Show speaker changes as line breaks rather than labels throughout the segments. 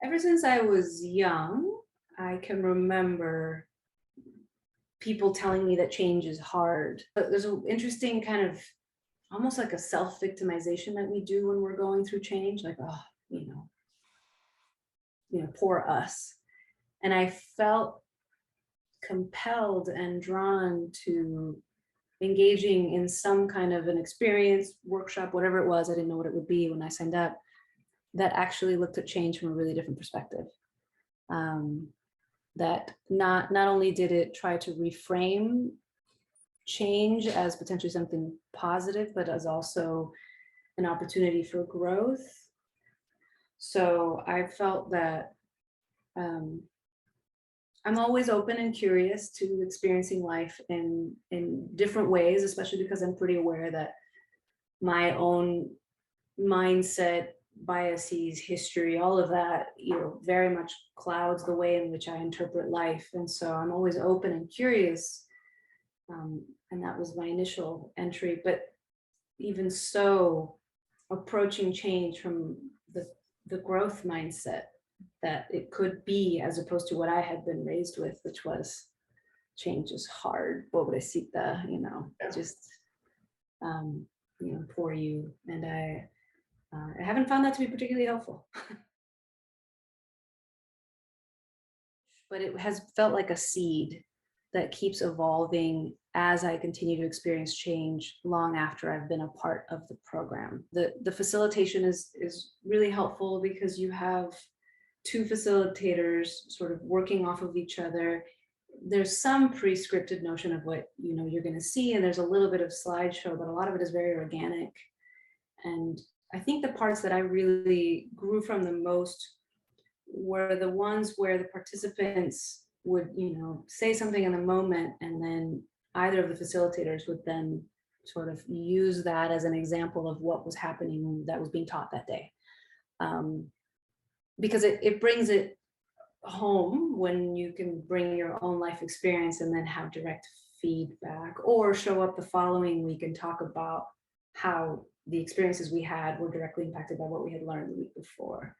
Ever since I was young, I can remember people telling me that change is hard. But there's an interesting kind of almost like a self-victimization that we do when we're going through change, like, oh, poor us. And I felt compelled and drawn to engaging in some kind of an experience, workshop, whatever it was. I didn't know what it would be when I signed up, that actually looked at change from a really different perspective. That not only did it try to reframe change as potentially something positive, but as also an opportunity for growth. So I felt that I'm always open and curious to experiencing life in different ways, especially because I'm pretty aware that my own mindset, biases, history, all of that, very much clouds the way in which I interpret life. And so I'm always open and curious. And that was my initial entry. But even so, approaching change from the growth mindset that it could be, as opposed to what I had been raised with, which was change is hard. Pobrecita, just, poor you. And I haven't found that to be particularly helpful. But it has felt like a seed that keeps evolving as I continue to experience change long after I've been a part of the program. The facilitation is really helpful because you have two facilitators sort of working off of each other. There's some pre-scripted notion of what you're going to see, and there's a little bit of slideshow, but a lot of it is very organic. And I think the parts that I really grew from the most were the ones where the participants would, say something in the moment, and then either of the facilitators would then sort of use that as an example of what was happening that was being taught that day. Because it brings it home when you can bring your own life experience and then have direct feedback, or show up the following week and talk about how the experiences we had were directly impacted by what we had learned the week before.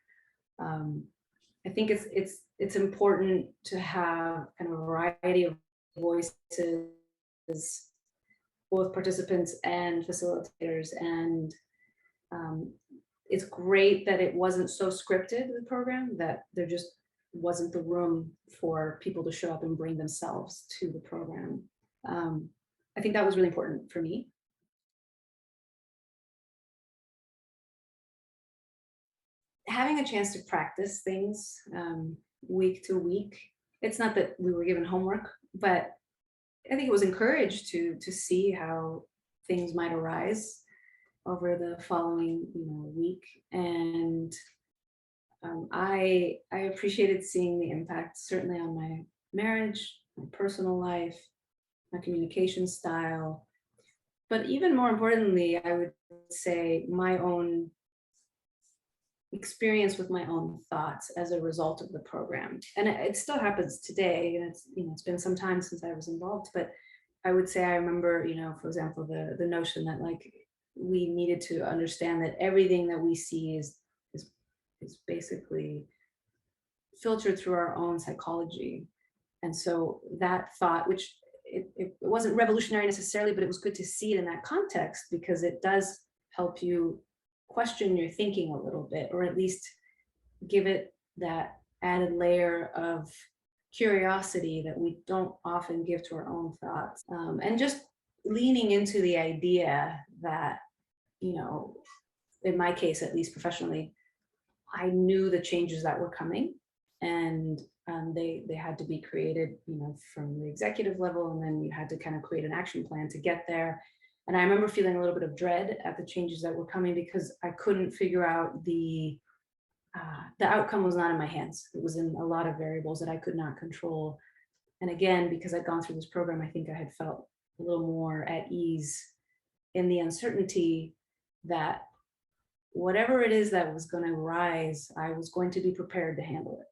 I think it's important to have kind of a variety of voices, both participants and facilitators. And it's great that it wasn't so scripted, the program, that there just wasn't the room for people to show up and bring themselves to the program. I think that was really important for me. Having a chance to practice things week to week. It's not that we were given homework, but I think it was encouraged to see how things might arise over the following week. And I appreciated seeing the impact, certainly on my marriage, my personal life, my communication style, but even more importantly, I would say my own experience with my own thoughts as a result of the program. And it still happens today, and it's been some time since I was involved, but I would say I remember, for example, the notion that like we needed to understand that everything that we see is basically filtered through our own psychology. And so that thought, which it wasn't revolutionary necessarily, but it was good to see it in that context, because it does help you question your thinking a little bit, or at least give it that added layer of curiosity that we don't often give to our own thoughts. And just leaning into the idea that, in my case, at least professionally, I knew the changes that were coming, and they had to be created, from the executive level, and then you had to kind of create an action plan to get there. And I remember feeling a little bit of dread at the changes that were coming, because I couldn't figure out the outcome was not in my hands. It was in a lot of variables that I could not control. And again, because I'd gone through this program, I think I had felt a little more at ease in the uncertainty that whatever it is that was going to rise, I was going to be prepared to handle it.